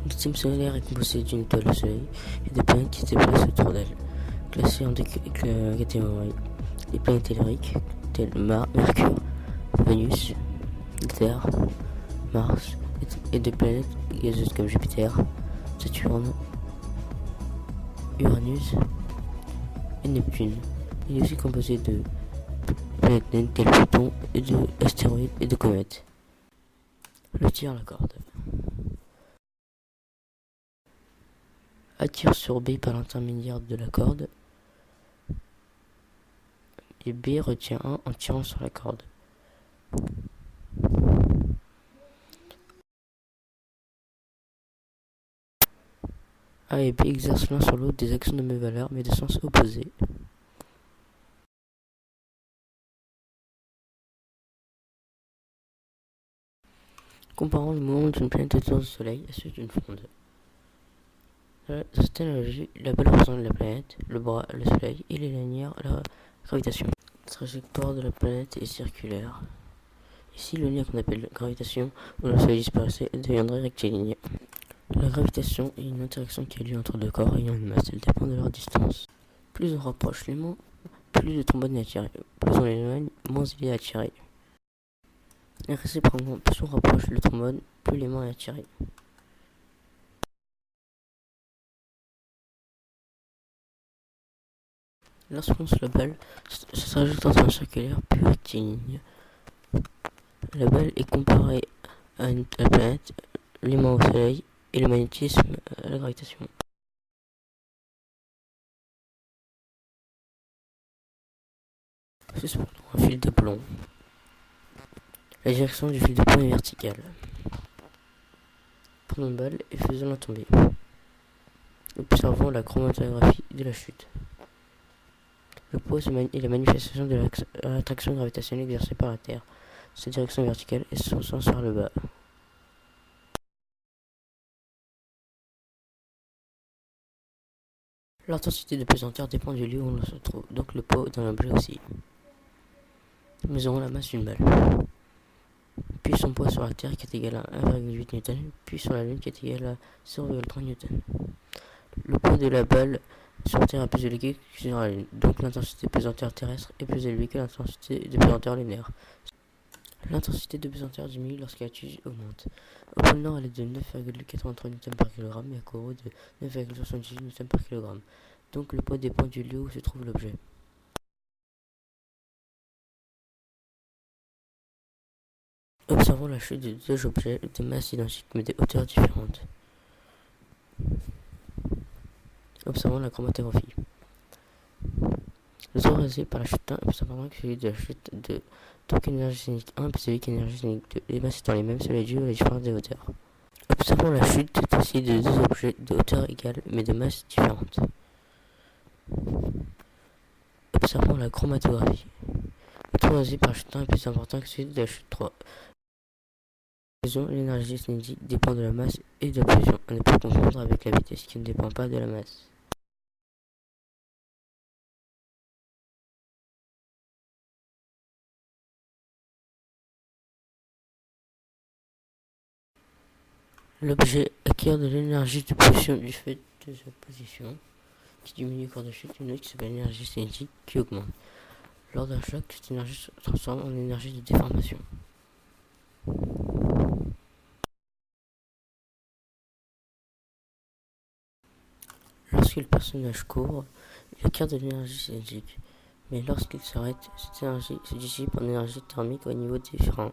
Le système solaire est composé d'une étoile au Soleil et de planètes qui se déplacent autour d'elle, classées en deux catégories. Les planètes telluriques, telles Mercure, Vénus, Terre, Mars, et des planètes gazeuses comme Jupiter, Saturne, Uranus et Neptune. Il est aussi composé de planètes naines telles Pluton et d'astéroïdes et de comètes. Le tir à la corde. A tire sur B par l'intermédiaire de la corde, et B retient 1 en tirant sur la corde. A et B exercent l'un sur l'autre des actions de même valeur mais de sens opposés. Comparons le mouvement d'une planète autour du Soleil à celui d'une fronde. Dans cette analogie, la balle représente la planète, le bras le Soleil et les lanières la gravitation. La trajectoire de la planète est circulaire. Ici, le lien qu'on appelle gravitation, où le Soleil disparaissait, deviendrait rectiligne. La gravitation est une interaction qui a lieu entre deux corps ayant une masse. Elle dépend de leur distance. Plus on rapproche l'aimant, plus le trombone est attiré. Plus on l'éloigne, moins il est attiré. Et réciproquement, plus on rapproche le trombone, plus l'aimant est attiré. Lorsqu'on lance la balle, ça se rajoute entre un circulaire puis rectiligne. La balle est comparée à la planète, l'aimant au Soleil et le magnétisme à la gravitation. C'est cependant un fil de plomb. La direction du fil de plomb est verticale. Prenons une balle et faisons-la tomber. Observons la chromatographie de la chute. Le poids est la manifestation de l'attraction gravitationnelle exercée par la Terre. Sa direction verticale et son sens vers le bas. L'intensité de pesanteur dépend du lieu où l'on se trouve, donc le poids d'un objet aussi. Mesurons la masse d'une balle. Puis son poids sur la Terre qui est égal à 1,8 N, puis sur la Lune qui est égal à 0,3 N. Le poids de la balle sur Terre est plus élevé que sur la Lune, donc l'intensité de pesanteur terrestre est plus élevée que l'intensité de pesanteur lunaire. L'intensité de pesanteur diminue lorsque la tige augmente. Au pôle Nord, elle est de 9,83 N par kg et à Kourou de 9,78 N par kg. Donc le poids dépend du lieu où se trouve l'objet. Observons la chute de deux objets de masse identique mais de hauteurs différentes. Observons la chromatographie. Le temps réalisé par la chute 1 est plus important que celui de la chute 2. Donc l'énergie cinétique 1 est plus élevée que l'énergie cinétique 2. Les masses étant les mêmes, cela est dû à la différence des hauteurs. Observons la chute aussi de deux objets de hauteur égale mais de masse différente. Observons la chromatographie. Le temps réalisé par la chute 1 est plus important que celui de la chute 3. L'énergie cinétique dépend de la masse et de la pression, à ne pas confondre avec la vitesse qui ne dépend pas de la masse. L'objet acquiert de l'énergie de pression du fait de sa position, qui diminue au cours de chute, une autre qui s'appelle l'énergie cinétique, qui augmente. Lors d'un choc, cette énergie se transforme en énergie de déformation. Lorsque le personnage court, il acquiert de l'énergie cinétique, mais lorsqu'il s'arrête, cette énergie se dissipe en énergie thermique au niveau différent.